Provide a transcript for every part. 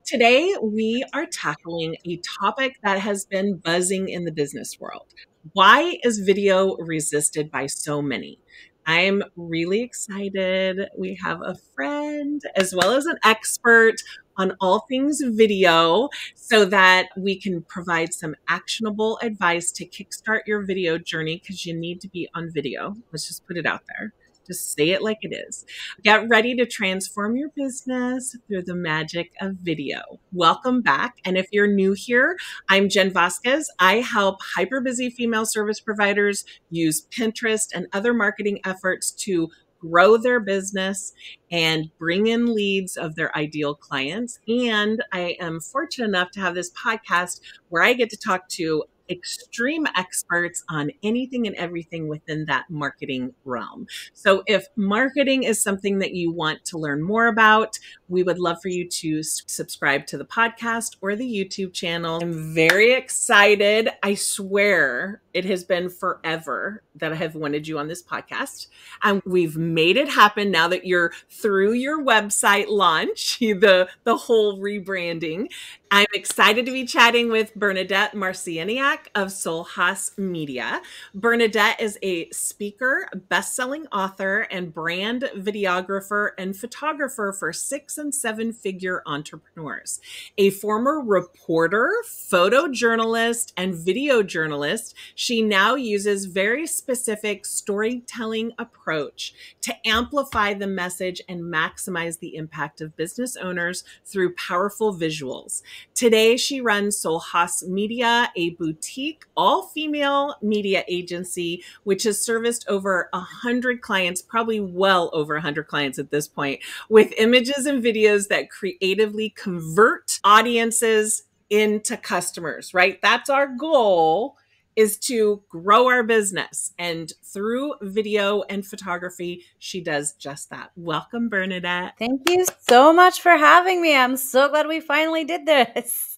Today, we are tackling a topic that has been buzzing in the business world. Why is video resisted by so many? I'm really excited. We have a friend as well as an expert on all things video so that we can provide some actionable advice to kickstart your video journey because you need to be on video. Let's just put it out there. Just say it like it is. Get ready to transform your business through the magic of video. Welcome back. And if you're new here, I'm Jen Vasquez. I help hyper busy female service providers use Pinterest and other marketing efforts to grow their business and bring in leads of their ideal clients. And I am fortunate enough to have this podcast where I get to talk to extreme experts on anything and everything within that marketing realm. So if marketing is something that you want to learn more about, we would love for you to subscribe to the podcast or the YouTube channel. I'm very excited. I swear it has been forever that I have wanted you on this podcast. And we've made it happen now that you're through your website launch, the whole rebranding. I'm excited to be chatting with Bernadette Marciniak of Solhas Media. Bernadette is a speaker, best-selling author, and brand videographer and photographer for 6- and 7-figure entrepreneurs. A former reporter, photojournalist, and video journalist, she now uses very specific storytelling approach to amplify the message and maximize the impact of business owners through powerful visuals. Today, she runs Solhas Media, a boutique, all-female media agency, which has serviced over 100 clients, probably well over 100 clients at this point, with images and videos that creatively convert audiences into customers, right? That's our goal, is to grow our business. And through video and photography, she does just that. Welcome, Bernadette. Thank you so much for having me. I'm so glad we finally did this.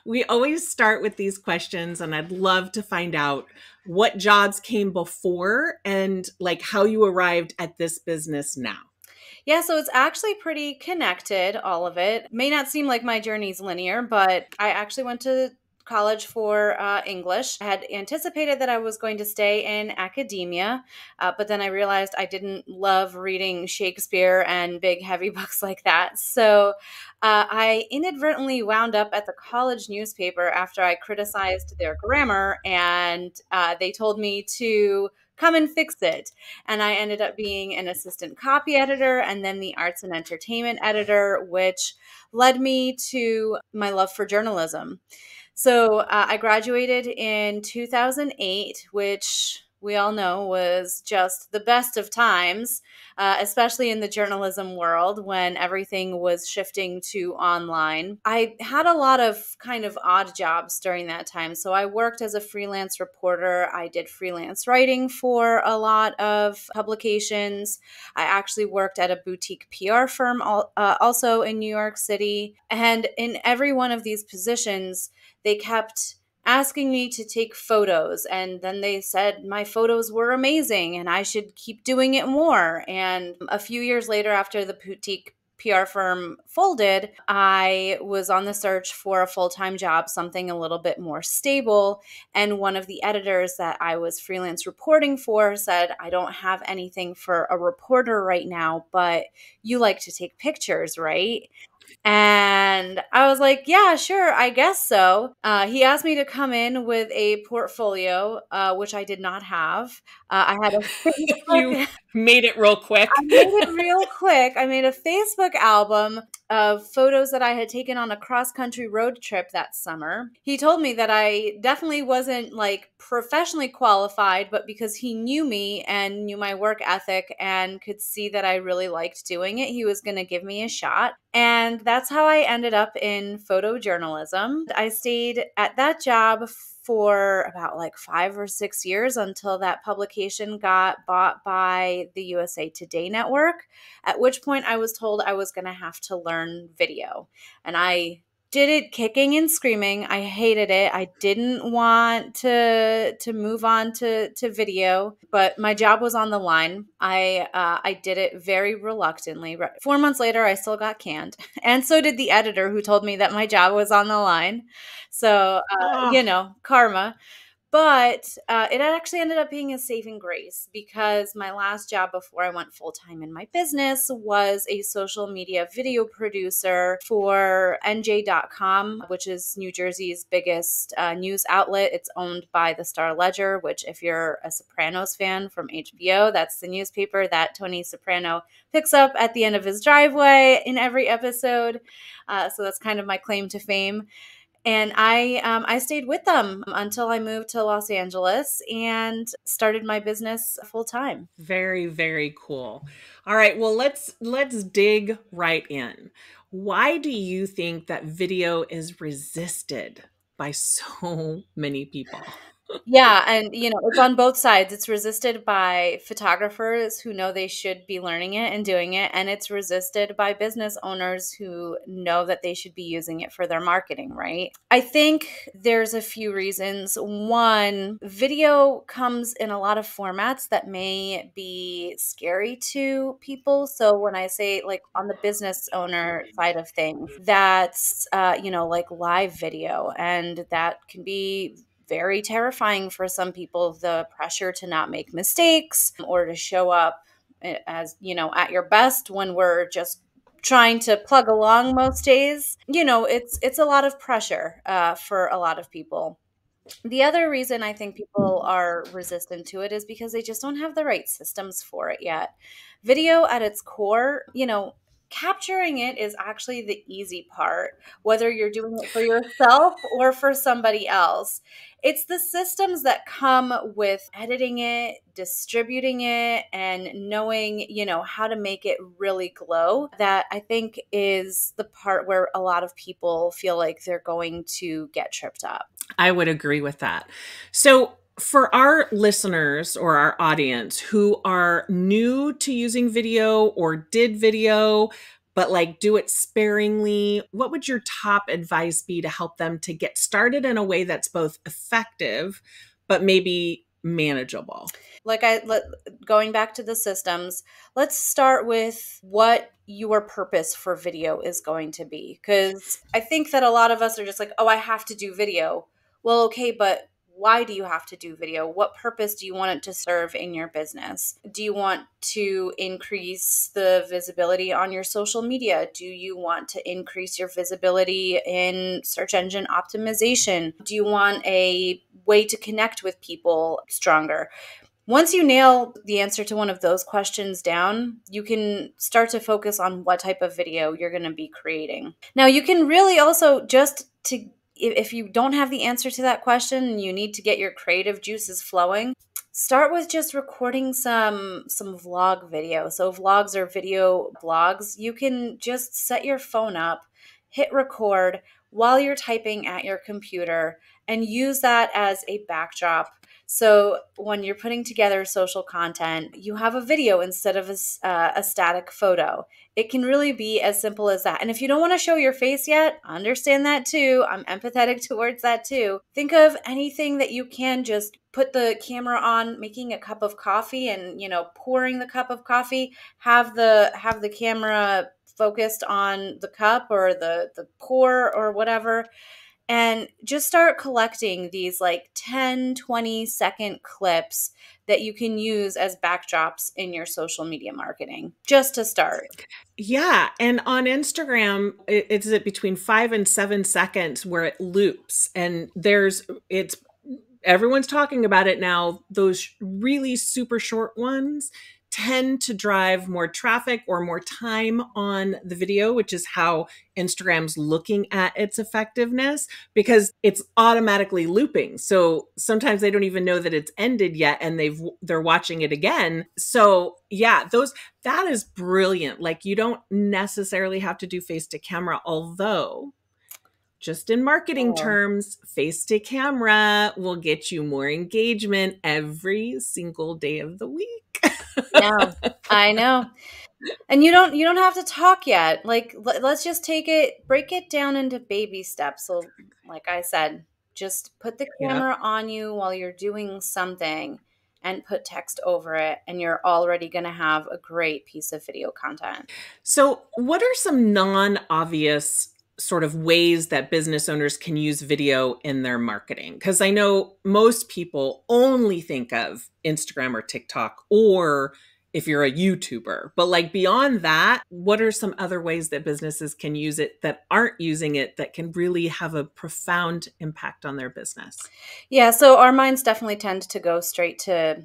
We always start with these questions, and I'd love to find out what jobs came before and like how you arrived at this business now. Yeah, so it's actually pretty connected, all of it. May not seem like my journey's linear, but I actually went to college for English. I had anticipated that I was going to stay in academia, but then I realized I didn't love reading Shakespeare and big, heavy books like that. So I inadvertently wound up at the college newspaper after I criticized their grammar, and they told me to come and fix it. And I ended up being an assistant copy editor and then the arts and entertainment editor, which led me to my love for journalism. So I graduated in 2008, which we all know was just the best of times, especially in the journalism world when everything was shifting to online. I had a lot of kind of odd jobs during that time. So I worked as a freelance reporter. I did freelance writing for a lot of publications. I actually worked at a boutique PR firm also in New York City. And in every one of these positions, they kept asking me to take photos. And then they said my photos were amazing and I should keep doing it more. And a few years later, after the boutique PR firm folded, I was on the search for a full-time job, something a little bit more stable. And one of the editors that I was freelance reporting for said, I don't have anything for a reporter right now, but you like to take pictures, right? And I was like, yeah, sure, I guess so. He asked me to come in with a portfolio, which I did not have. I had a You Facebook. made it real quick. I made it real quick. I made a Facebook album of photos that I had taken on a cross-country road trip that summer. He told me that I definitely wasn't like professionally qualified, but because he knew me and knew my work ethic and could see that I really liked doing it, he was going to give me a shot. And that's how I ended up in photojournalism. I stayed at that job for about like 5 or 6 years until that publication got bought by the USA Today network, at which point I was told I was going to have to learn video. And I did it kicking and screaming. I hated it. I didn't want to move on to video, but my job was on the line. I did it very reluctantly. 4 months later, I still got canned, and so did the editor who told me that my job was on the line. So Oh, karma. But it actually ended up being a saving grace because my last job before I went full time in my business was a social media video producer for NJ.com, which is New Jersey's biggest news outlet. It's owned by the Star Ledger, which, if you're a Sopranos fan from HBO, that's the newspaper that Tony Soprano picks up at the end of his driveway in every episode. So that's kind of my claim to fame. And I stayed with them until I moved to Los Angeles and started my business full time. very, very cool. All right, well, let's dig right in. Why do you think that video is resisted by so many people? Yeah, and it's on both sides. It's resisted by photographers who know they should be learning it and doing it, and it's resisted by business owners who know that they should be using it for their marketing, right? I think there's a few reasons. One, video comes in a lot of formats that may be scary to people. So when I say, like, on the business owner side of things, that's like live video, and that can be very terrifying for some people, the pressure to not make mistakes or to show up as, at your best when we're just trying to plug along most days. It's a lot of pressure for a lot of people. The other reason I think people are resistant to it is because they just don't have the right systems for it yet. Video at its core, capturing it is actually the easy part, whether you're doing it for yourself or for somebody else. It's the systems that come with editing it, distributing it, and knowing, how to make it really glow that I think is the part where a lot of people feel like they're going to get tripped up. I would agree with that. So, for our listeners or our audience who are new to using video or did video, but like do it sparingly, what would your top advice be to help them to get started in a way that's both effective, but maybe manageable? Going back to the systems, let's start with what your purpose for video is going to be, because I think that a lot of us are just like, oh, I have to do video. Well, okay, but why do you have to do video? What purpose do you want it to serve in your business? Do you want to increase the visibility on your social media? Do you want to increase your visibility in search engine optimization? Do you want a way to connect with people stronger? Once you nail the answer to one of those questions down, you can start to focus on what type of video you're going to be creating. Now, you can really also if you don't have the answer to that question and you need to get your creative juices flowing, start with just recording some vlog video. So vlogs are video blogs. You can just set your phone up, hit record while you're typing at your computer, and use that as a backdrop. So when you're putting together social content, you have a video instead of a static photo. It can really be as simple as that. And if you don't want to show your face yet, understand that too. I'm empathetic towards that too. Think of anything that you can just put the camera on, making a cup of coffee and, pouring the cup of coffee, have the camera focused on the cup or the pour or whatever, and just start collecting these like 10-20 second clips that you can use as backdrops in your social media marketing, just to start. Yeah, and on Instagram, it's at between 5 and 7 seconds where it loops, and it's everyone's talking about it now. Those really super short ones tend to drive more traffic or more time on the video, which is how Instagram's looking at its effectiveness because it's automatically looping. So sometimes they don't even know that it's ended yet and they're watching it again. So yeah, that is brilliant. Like, you don't necessarily have to do face to camera, although just in marketing Oh, terms, face to camera will get you more engagement every single day of the week. no, I know. And you don't have to talk yet. Like let's just break it down into baby steps. So like I said, just put the Yep. camera on you while you're doing something and put text over it and you're already going to have a great piece of video content. So, what are some non obvious sort of ways that business owners can use video in their marketing? Because I know most people only think of Instagram or TikTok, or if you're a YouTuber. But like beyond that, what are some other ways that businesses can use it that aren't using it that can really have a profound impact on their business? Yeah, so our minds definitely tend to go straight to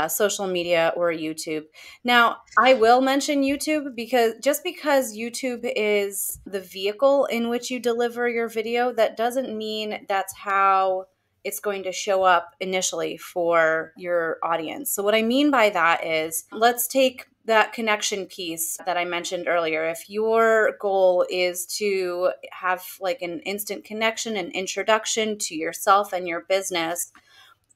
social media or YouTube. Now, I will mention YouTube because YouTube is the vehicle in which you deliver your video, that doesn't mean that's how it's going to show up initially for your audience. So, what I mean by that is let's take that connection piece that I mentioned earlier. If your goal is to have like an instant connection, an introduction to yourself and your business,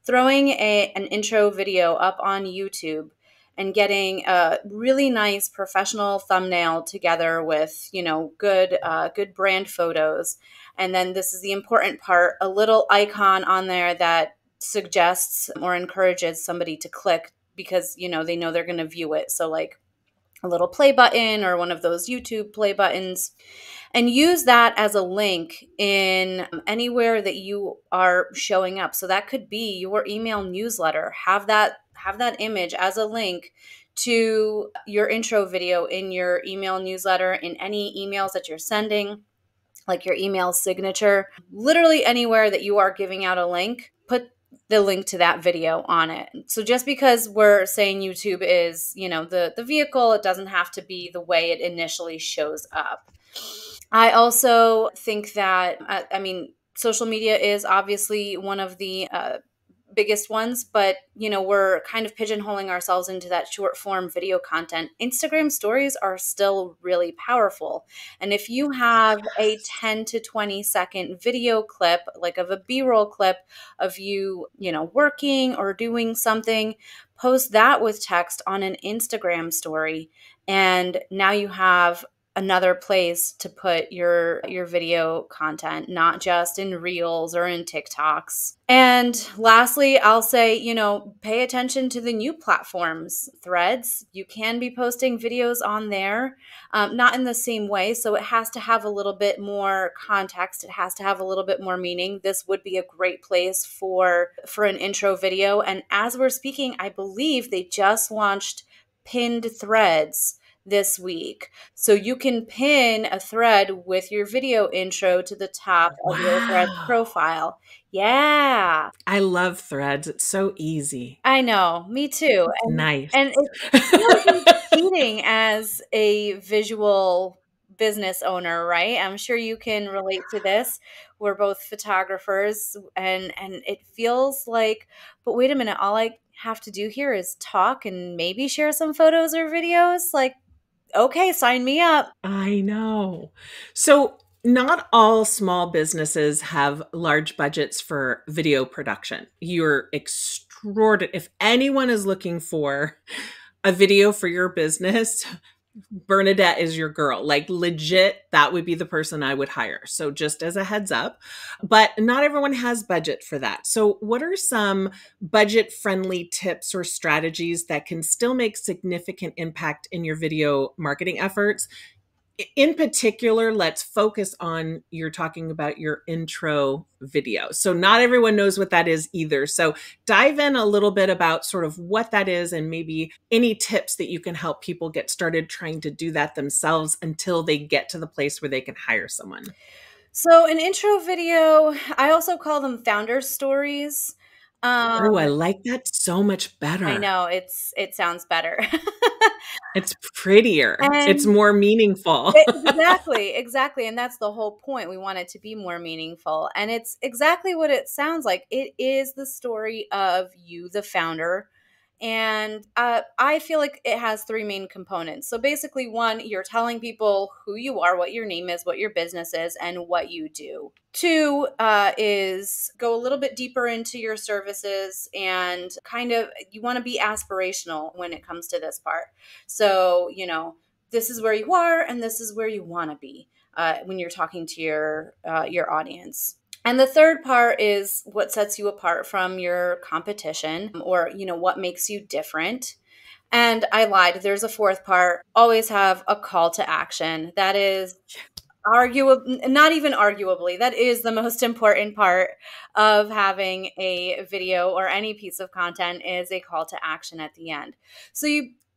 throwing an intro video up on YouTube and getting a really nice professional thumbnail together with, good brand photos. And then this is the important part, a little icon on there that suggests or encourages somebody to click because, they know they're going to view it. So like a little play button or one of those YouTube play buttons, and use that as a link in anywhere that you are showing up. So that could be your email newsletter. Have that image as a link to your intro video in your email newsletter, in any emails that you're sending, like your email signature. Literally anywhere that you are giving out a link, put the link to that video on it. So just because we're saying YouTube is, the vehicle, it doesn't have to be the way it initially shows up. I also think that, social media is obviously one of the biggest ones, but we're kind of pigeonholing ourselves into that short form video content. Instagram stories are still really powerful. And if you have a 10 to 20-second video clip, like of a B-roll clip of you, working or doing something, post that with text on an Instagram story. And now you have another place to put your video content, not just in Reels or in TikToks. And lastly, I'll say, pay attention to the new platforms. Threads, you can be posting videos on there, not in the same way. So it has to have a little bit more context. It has to have a little bit more meaning. This would be a great place for an intro video. And as we're speaking, I believe they just launched pinned threads this week. So you can pin a thread with your video intro to the top of your thread Wow. profile. Yeah, I love threads. It's so easy. I know. Me too. It's And nice. it's really cheating as a visual business owner, right? I'm sure you can relate to this. We're both photographers and it feels like, but wait a minute, all I have to do here is talk and maybe share some photos or videos. Like, okay, sign me up. I know. So, not all small businesses have large budgets for video production. You're extraordinary. If anyone is looking for a video for your business, Bernadette is your girl. Like legit, that would be the person I would hire. So just as a heads up, but not everyone has budget for that. So what are some budget friendly tips or strategies that can still make significant impact in your video marketing efforts? In particular, let's focus on you're talking about your intro video. So not everyone knows what that is either. So dive in a little bit about sort of what that is and maybe any tips that you can help people get started trying to do that themselves until they get to the place where they can hire someone. So an intro video, I also call them founder stories. Oh, I Um, like that so much I better. know it sounds better. It's prettier. It's And more meaningful. exactly, exactly. And that's the whole point. We want it to be more meaningful. And it's exactly what it sounds like. It is the story of you, the founder. And I feel like it has three main components. So basically, one, you're telling people who you are, what your name is, what your business is, and what you do. Two is go a little bit deeper into your services and kind of, you want to be aspirational when it comes to this part. So, this is where you are and this is where you want to be when you're talking to your audience. And the third part is what sets you apart from your competition, or, what makes you different. And I lied. There's a fourth part. Always have a call to action. That is not even arguably, that is the most important part of having a video or any piece of content, is a call to action at the end. So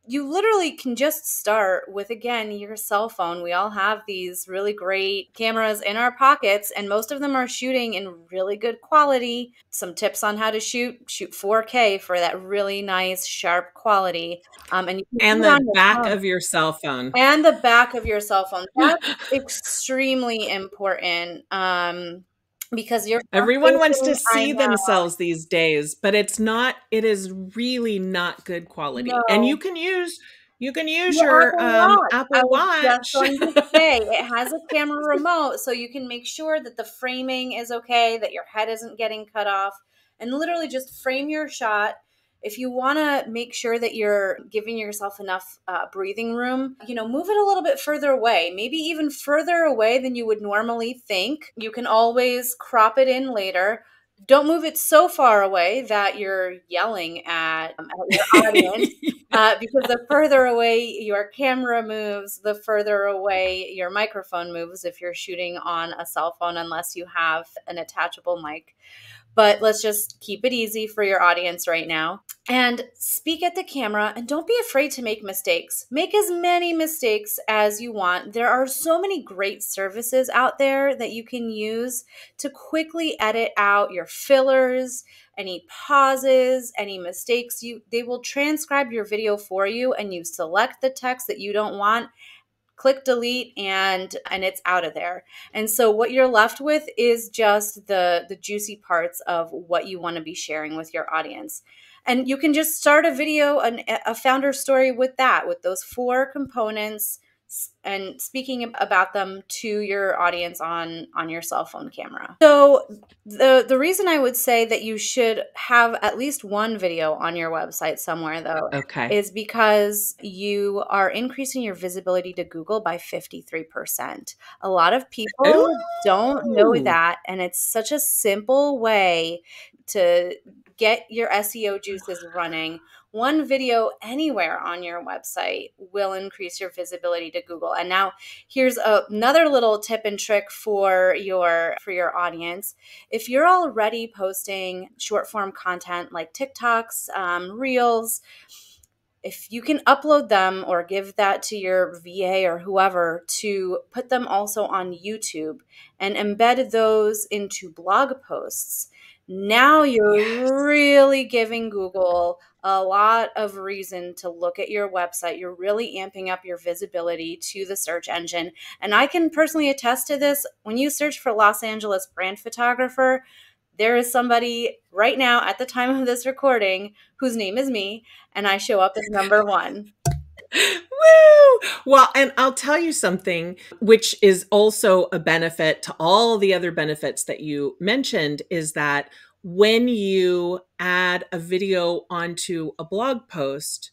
you literally can just start with, again, your cell phone. We all have these really great cameras in our pockets, and most of them are shooting in really good quality. Some tips on how to shoot 4K for that really nice sharp quality. And you can And put it on the your back phone. of your cell phone. And the back of your cell phone. That's extremely important, because you're Everyone wants to front-facing. I see know. themselves these days, but it is really not good quality. And No. you can use Your your Apple Watch. I Apple was just Watch. going to say, it has a camera remote, so you can make sure that the framing is okay, that your head isn't getting cut off, and literally just frame your shot. If you want to make sure that you're giving yourself enough breathing room, move it a little bit further away, maybe even further away than you would normally think. You can always crop it in later. Don't move it so far away that you're yelling at your audience, because the further away your camera moves, the further away your microphone moves if you're shooting on a cell phone, unless you have an attachable mic. But let's just keep it easy for your audience right now. And speak at the camera, and don't be afraid to make mistakes. Make as many mistakes as you want. There are so many great services out there that you can use to quickly edit out your fillers, any pauses, any mistakes. They will transcribe your video for you, and you select the text that you don't want, click delete, and it's out of there. And so what you're left with is just the juicy parts of what you want to be sharing with your audience. And you can just start a video, a founder story with those 4 components, and speaking about them to your audience on your cell phone camera. So the reason I would say that you should have at least one video on your website somewhere, though, Okay. is because you are increasing your visibility to Google by 53%. A lot of people don't know Ooh. that, and it's such a simple way to get your SEO juices running. One video anywhere on your website will increase your visibility to Google. And now here's another little tip and trick for your audience. If you're already posting short form content like TikToks, Reels, if you can upload them or give that to your VA or whoever to put them also on YouTube and embed those into blog posts, now you're Yes. really giving Google a lot of reason to look at your website. You're really amping up your visibility to the search engine. And I can personally attest to this. When you search for Los Angeles brand photographer, there is somebody right now at the time of this recording whose name is me, and I show up as number 1. Woo! Well, and I'll tell you something, which is also a benefit to all the other benefits that you mentioned, is that when you add a video onto a blog post,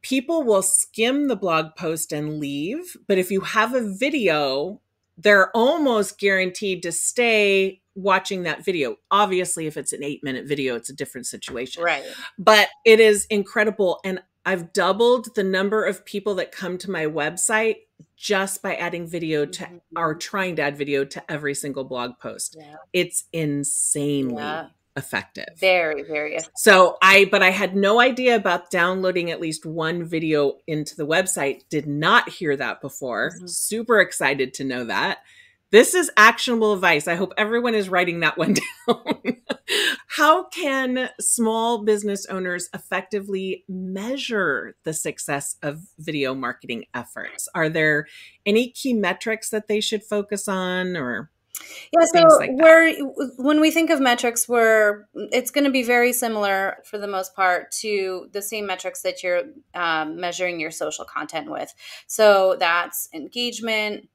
people will skim the blog post and leave. But if you have a video, they're almost guaranteed to stay watching that video. Obviously, if it's an 8-minute video, it's a different situation. Right. But it is incredible. And I've doubled the number of people that come to my website just by adding video to, or trying to add video to every single blog post. Yeah. It's Yeah. insanely effective. Very, very effective. So but I had no idea about downloading at least one video into the website. Did not hear that before. Super excited to know that. This is actionable advice. I hope everyone is writing that one down. How can small business owners effectively measure the success of video marketing efforts? Are there any key metrics that they should focus on, or things So like that? when we think of metrics, it's going to be very similar for the most part to the same metrics that you're measuring your social content with. So that's engagement,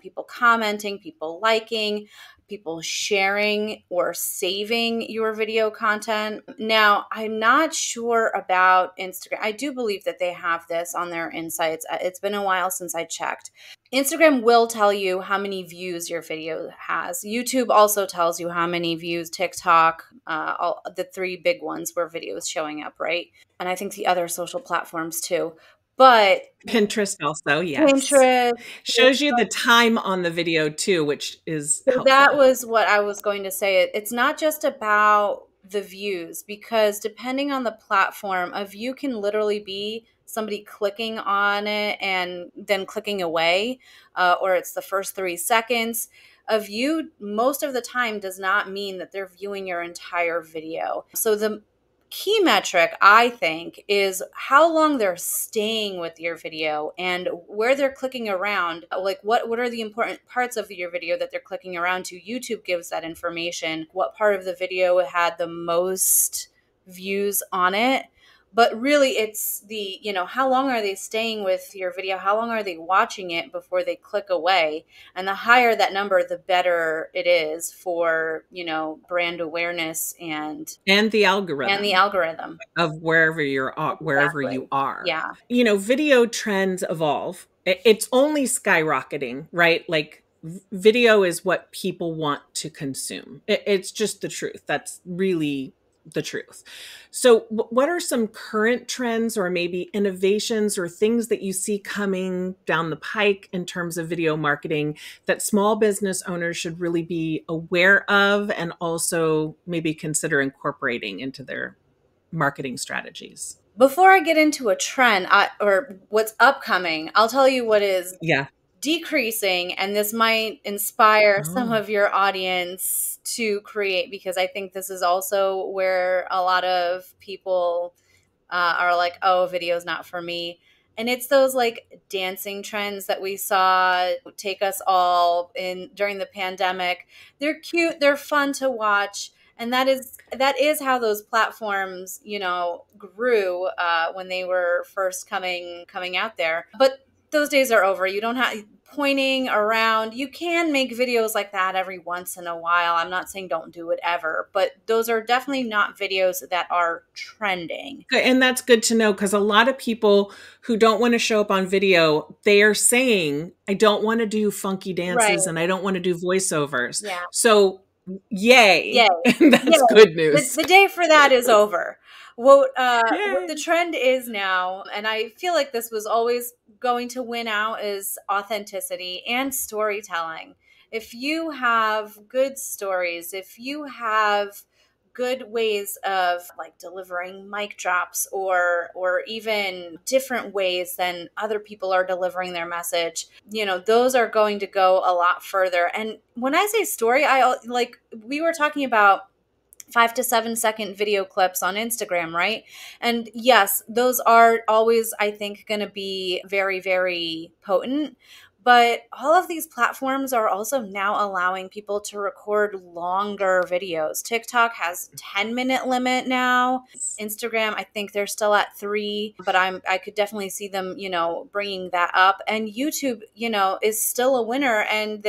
people commenting, people liking, people sharing or saving your video content. Now, I'm not sure about Instagram. I do believe that they have this on their insights. It's been a while since I checked. Instagram will tell you how many views your video has. YouTube also tells you how many views. TikTok, all the three big ones where video is showing up, right? And I think the other social platforms too. But Pinterest also, yes. Pinterest, Shows you the time on the video too, which is so that helpful. was what I was going to say. It's not just about the views, because depending on the platform, a view can literally be somebody clicking on it and then clicking away, or it's the first 3 seconds. A view most of the time does not mean that they're viewing your entire video. So the key metric, I think, is how long they're staying with your video and where they're clicking around. Like what are the important parts of your video that they're clicking around to? YouTube gives that information. What part of the video had the most views on it? But really, it's the, how long are they staying with your video? How long are they watching it before they click away? And the higher that number, the better it is for, brand awareness And the and the algorithm algorithm. of wherever you Exactly. are. Yeah. Video trends evolve. It's only skyrocketing, right? Like video is what people want to consume. It's just the truth. That's really the truth. So what are some current trends or maybe innovations or things that you see coming down the pike in terms of video marketing that small business owners should really be aware of and also maybe consider incorporating into their marketing strategies? Before I get into a trend, or what's upcoming, I'll tell you what is Yeah. decreasing, and this might inspire some Oh. of your audience to create, because I think this is also where a lot of people are like, oh, video's not for me. And it's those like dancing trends that we saw take us all in during the pandemic. They're cute, they're fun to watch, and that is how those platforms, grew when they were first coming out there. But those days are over. You don't have pointing around. You can make videos like that every once in a while. I'm not saying don't do it ever, but those are definitely not videos that are trending. And that's good to know because a lot of people who don't want to show up on video, they are saying, I don't want to do funky Right. dances and I don't want to do voiceovers. Yeah. So, Yay. yay. And Yay. that's good The, news. the day for that is over. What the Yay. trend is now, and I feel like this was always going to win out, is authenticity and storytelling. If you have good stories, if you have good ways of like delivering mic drops, or even different ways than other people are delivering their message, those are going to go a lot further. And when I say story, I like, we were talking about 5 to 7 second video clips on Instagram, right? And yes, those are always, I think, going to be very, very potent. But all of these platforms are also now allowing people to record longer videos. TikTok has 10-minute limit now. Instagram, I think they're still at 3, but I could definitely see them, bringing that up. And YouTube, is still a winner, and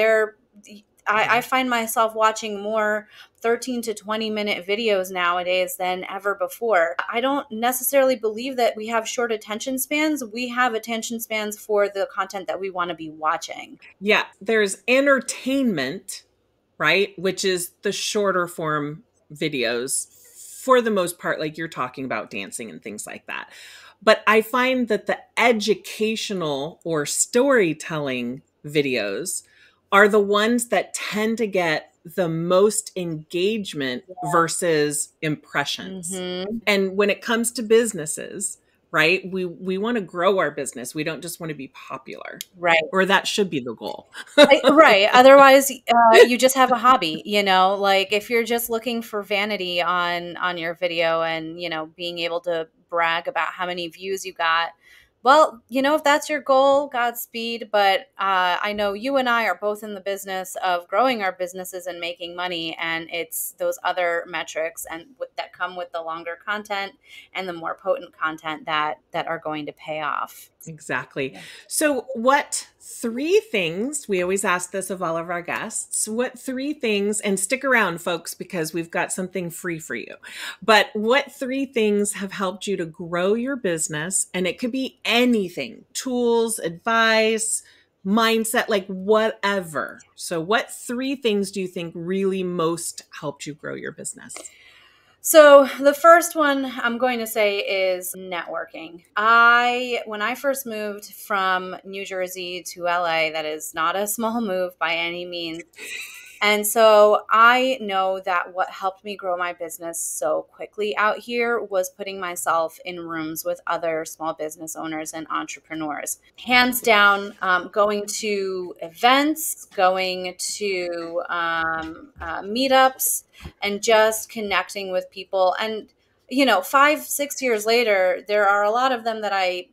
I find myself watching more 13 to 20-minute videos nowadays than ever before. I don't necessarily believe that we have short attention spans. We have attention spans for the content that we want to be watching. Yeah. There's entertainment, right? Which is the shorter form videos for the most part, like you're talking about dancing and things like that. But I find that the educational or storytelling videos are the ones that tend to get the most engagement versus impressions. Mm-hmm. And when it comes to businesses, right, we want to grow our business. We don't just want to be popular, Right. or that should be the goal. Right. Otherwise, you just have a hobby, like if you're just looking for vanity on your video and, being able to brag about how many views you got. Well, if that's your goal, Godspeed. But I know you and I are both in the business of growing our businesses and making money. And it's those other metrics that come with the longer content and the more potent content that are going to pay off. Exactly. So, what three things, we always ask this of all of our guests, what three things, and stick around, folks, because we've got something free for you, but what three things have helped you to grow your business? And it could be anything, tools, advice, mindset, like whatever. So, what three things do you think really most helped you grow your business? So the first one I'm going to say is networking. When I first moved from New Jersey to LA, that is not a small move by any means. And so I know that what helped me grow my business so quickly out here was putting myself in rooms with other small business owners and entrepreneurs. Hands down, going to events, going to meetups, and just connecting with people. And, 5, 6 years later, there are a lot of them that I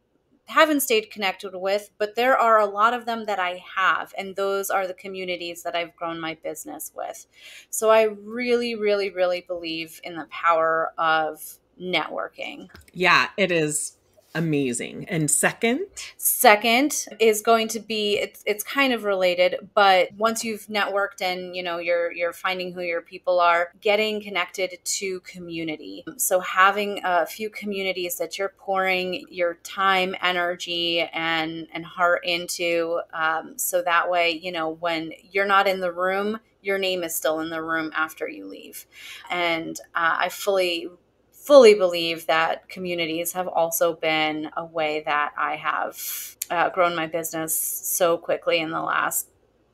haven't stayed connected with, but there are a lot of them that I have. And those are the communities that I've grown my business with. So I really, really, really believe in the power of networking. Yeah, it is amazing. And second, Second is going to be it's kind of related, but once you've networked and you're finding who your people are, getting connected to community. So having a few communities that you're pouring your time, energy, and heart into, so that way when you're not in the room, your name is still in the room after you leave. And I fully believe that communities have also been a way that I have grown my business so quickly in the last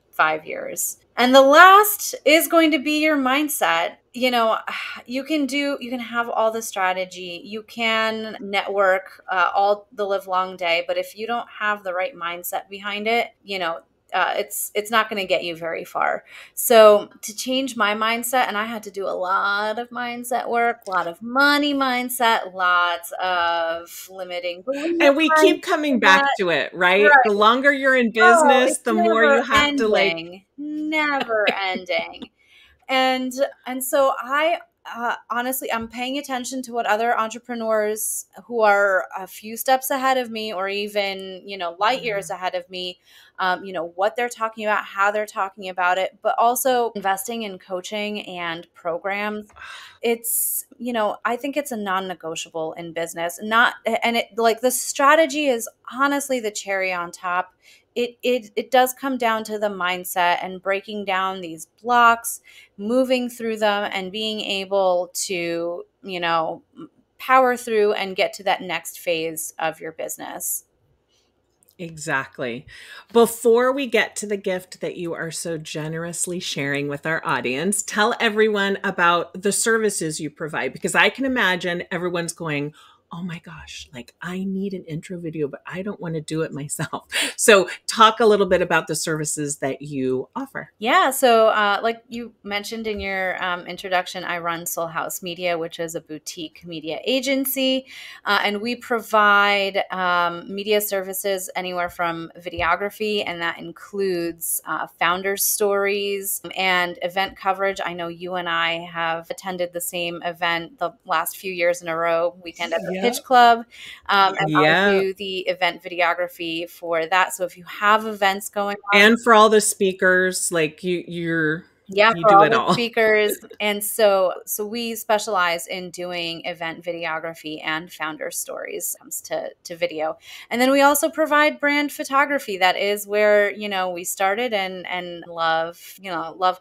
5 years. And the last is going to be your mindset. You can have all the strategy, you can network all the live long day, but if you don't have the right mindset behind it, it's not going to get you very far. So to change my mindset, and I had to do a lot of mindset work, a lot of money mindset, lots of limiting belief and we keep coming back mindset. to it, right? The Right. longer you're in Oh, business, it's the more never you have to like, ending, never ending. And so I honestly, I'm paying attention to what other entrepreneurs who are a few steps ahead of me, or even light years ahead of me, what they're talking about, how they're talking about it, but also investing in coaching and programs. It's I think it's a non-negotiable in business. Not and it like the strategy is honestly the cherry on top. It does come down to the mindset and breaking down these blocks, moving through them, and being able to power through and get to that next phase of your business. exactly. Before we get to the gift that you are so generously sharing with our audience, tell everyone about the services you provide, because I can imagine everyone's going, oh my gosh, like I need an intro video, but I don't want to do it myself. So, talk a little bit about the services that you offer. Yeah, so like you mentioned in your introduction, I run Soul House Media, which is a boutique media agency, and we provide media services anywhere from videography, and that includes founder stories and event coverage. I know you and I have attended the same event the last few years in a row, Weekend at the Yeah. Pitch Club, and I Yeah. do the event videography for that. So if you have events going on, And for all the speakers, like yeah, you for do all it the all. speakers. And so we specialize in doing event videography and founder stories when it comes to video. And then we also provide brand photography. That is where, we started, and love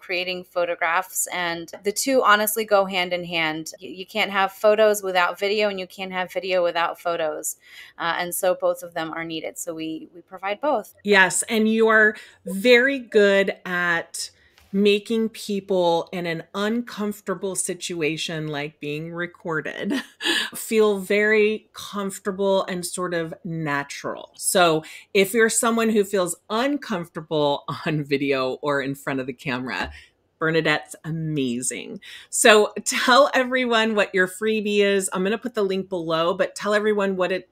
creating photographs. And the two honestly go hand in hand. You can't have photos without video, and you can't have video without photos. And so both of them are needed. So we provide both. Yes, and you are very good at making people in an uncomfortable situation like being recorded feel very comfortable and sort of natural. So, if you're someone who feels uncomfortable on video or in front of the camera, Bernadette's amazing. So tell everyone what your freebie is. I'm going to put the link below, but tell everyone what it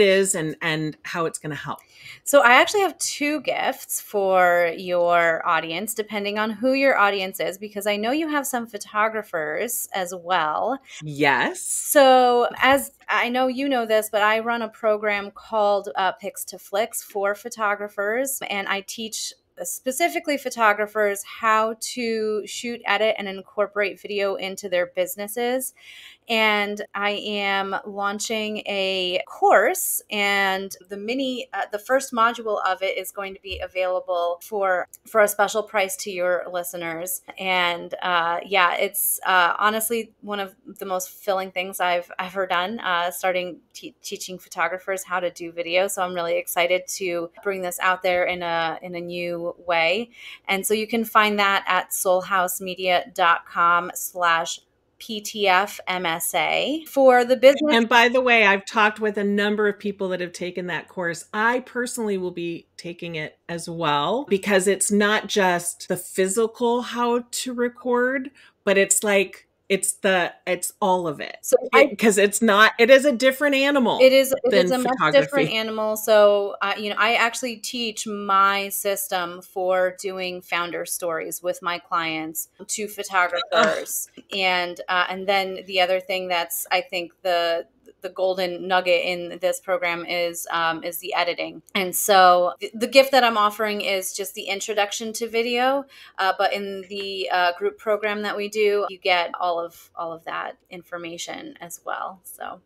is and how it's going to help. So I actually have two gifts for your audience, depending on who your audience is, because I know you have some photographers as well. Yes. So as I know you know this, but I run a program called Picks to Flicks for photographers, and I teach specifically photographers how to shoot, edit, and incorporate video into their businesses. And I am launching a course, and the first module of it is going to be available for a special price to your listeners. And yeah, it's honestly one of the most fulfilling things I've ever done, starting teaching photographers how to do video. So I'm really excited to bring this out there in a new way. And so you can find that at soulhousemedia.com/PTF-MSA for the business. And by the way, I've talked with a number of people that have taken that course. I personally will be taking it as well, because it's not just the physical how to record, but it's like it's all of it. So Because it is a different animal it is than a much different photography. animal. So I actually teach my system for doing founder stories with my clients to Oh, photographers. And then the other thing that's, I think, the golden nugget in this program is the editing. And so the gift that I'm offering is just the introduction to video, but in the group program that we do, you get all of that information as well. So.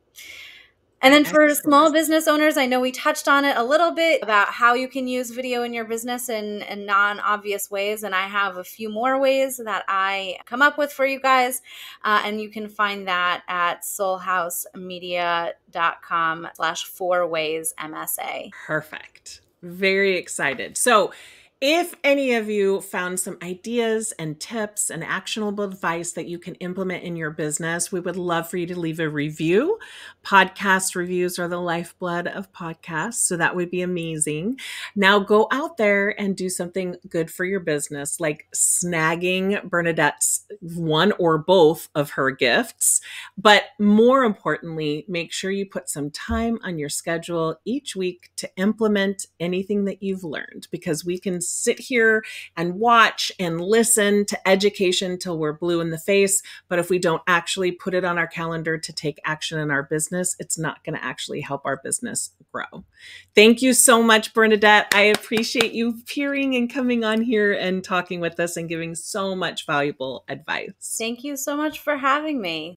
And then for small excellent. business owners, I know we touched on it a little bit about how you can use video in your business in non-obvious ways. And I have a few more ways that I come up with for you guys. And you can find that at soulhousemedia.com/4waysmsa. Perfect. Very excited. So, if any of you found some ideas and tips and actionable advice that you can implement in your business, we would love for you to leave a review. Podcast reviews are the lifeblood of podcasts, so that would be amazing. Now go out there and do something good for your business, like snagging Bernadette's one or both of her gifts. But more importantly, make sure you put some time on your schedule each week to implement anything that you've learned, because we can sit here and watch and listen to education till we're blue in the face. But if we don't actually put it on our calendar to take action in our business, it's not going to actually help our business grow. Thank you so much, Bernadette. I appreciate you appearing and coming on here and talking with us and giving so much valuable advice. Thank you so much for having me.